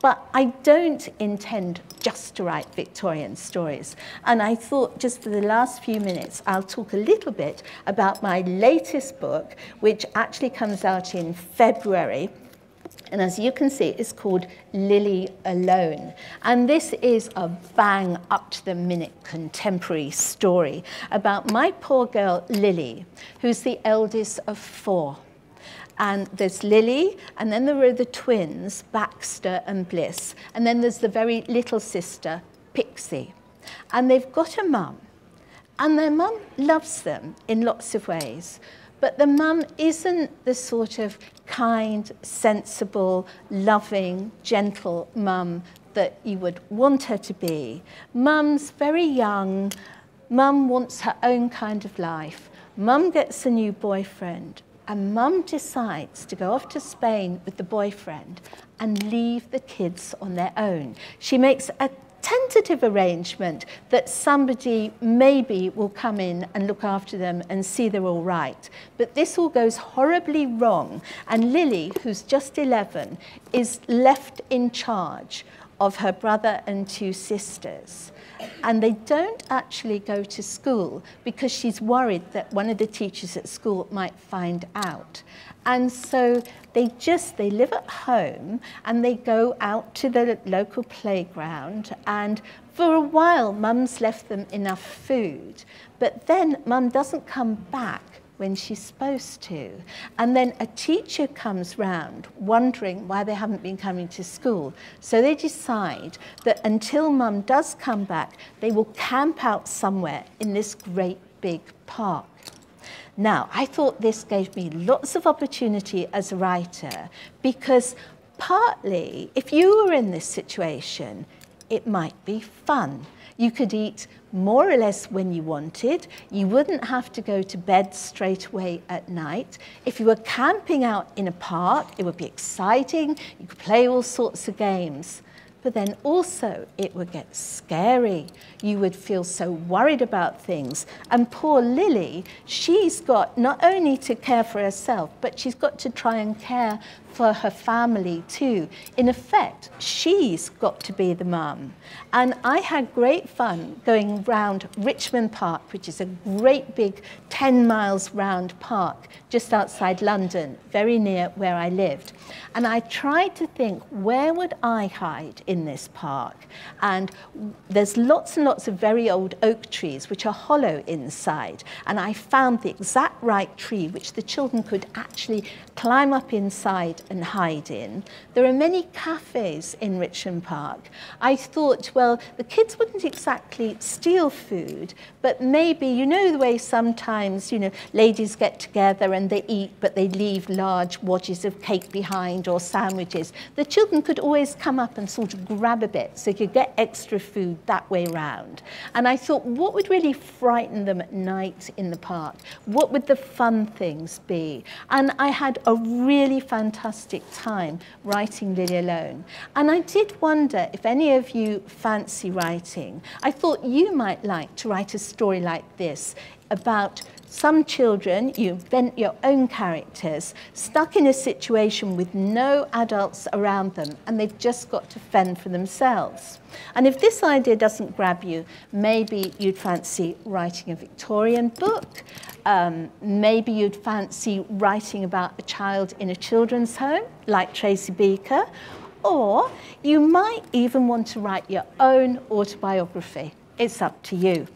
But I don't intend just to write Victorian stories. And I thought just for the last few minutes, I'll talk a little bit about my latest book, which actually comes out in February. And as you can see, it's called Lily Alone. And this is a bang up to the minute contemporary story about my poor girl, Lily, who's the eldest of 4. And there's Lily, and then there are the twins, Baxter and Bliss. And then there's the very little sister, Pixie. And they've got a mum. And their mum loves them in lots of ways. But the mum isn't the sort of kind, sensible, loving, gentle mum that you would want her to be. Mum's very young. Mum wants her own kind of life. Mum gets a new boyfriend. And Mum decides to go off to Spain with the boyfriend and leave the kids on their own. She makes a tentative arrangement that somebody maybe will come in and look after them and see they're all right. But this all goes horribly wrong. And Lily, who's just 11, is left in charge of her brother and 2 sisters. And they don't actually go to school because she's worried that one of the teachers at school might find out. And so they live at home and they go out to the local playground, and for a while Mum's left them enough food, but then Mum doesn't come back when she's supposed to. And then a teacher comes round wondering why they haven't been coming to school. So they decide that until Mum does come back, they will camp out somewhere in this great big park. Now, I thought this gave me lots of opportunity as a writer, because partly, if you were in this situation, it might be fun. You could eat more or less when you wanted. You wouldn't have to go to bed straight away at night. If you were camping out in a park, it would be exciting. You could play all sorts of games. But then also it would get scary. You would feel so worried about things. And poor Lily, she's got not only to care for herself, but she's got to try and care for her family too. In effect, she's got to be the mum. And I had great fun going round Richmond Park, which is a great big 10 miles round park just outside London, very near where I lived. And I tried to think, where would I hide in this park? And there's lots and lots of very old oak trees which are hollow inside. And I found the exact right tree which the children could actually climb up inside and hide in. There are many cafes in Richmond Park. I thought, well, the kids wouldn't exactly steal food, but maybe, you know the way sometimes, you know, ladies get together and they eat, but they leave large wadges of cake behind or sandwiches. The children could always come up and sort of grab a bit so you could get extra food that way round. And I thought, what would really frighten them at night in the park? What would the fun things be? And I had a really fantastic time writing Lily Alone. And I did wonder if any of you fancy writing. I thought you might like to write a story like this about some children, you invent your own characters, stuck in a situation with no adults around them, and they've just got to fend for themselves. And if this idea doesn't grab you, maybe you'd fancy writing a Victorian book, maybe you'd fancy writing about a child in a children's home, like Tracy Beaker, or you might even want to write your own autobiography. It's up to you.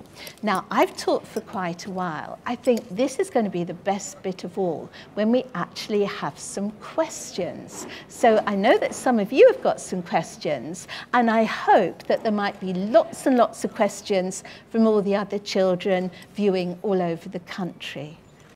Now, I've taught for quite a while. I think this is going to be the best bit of all, when we actually have some questions. So I know that some of you have got some questions, and I hope that there might be lots and lots of questions from all the other children viewing all over the country.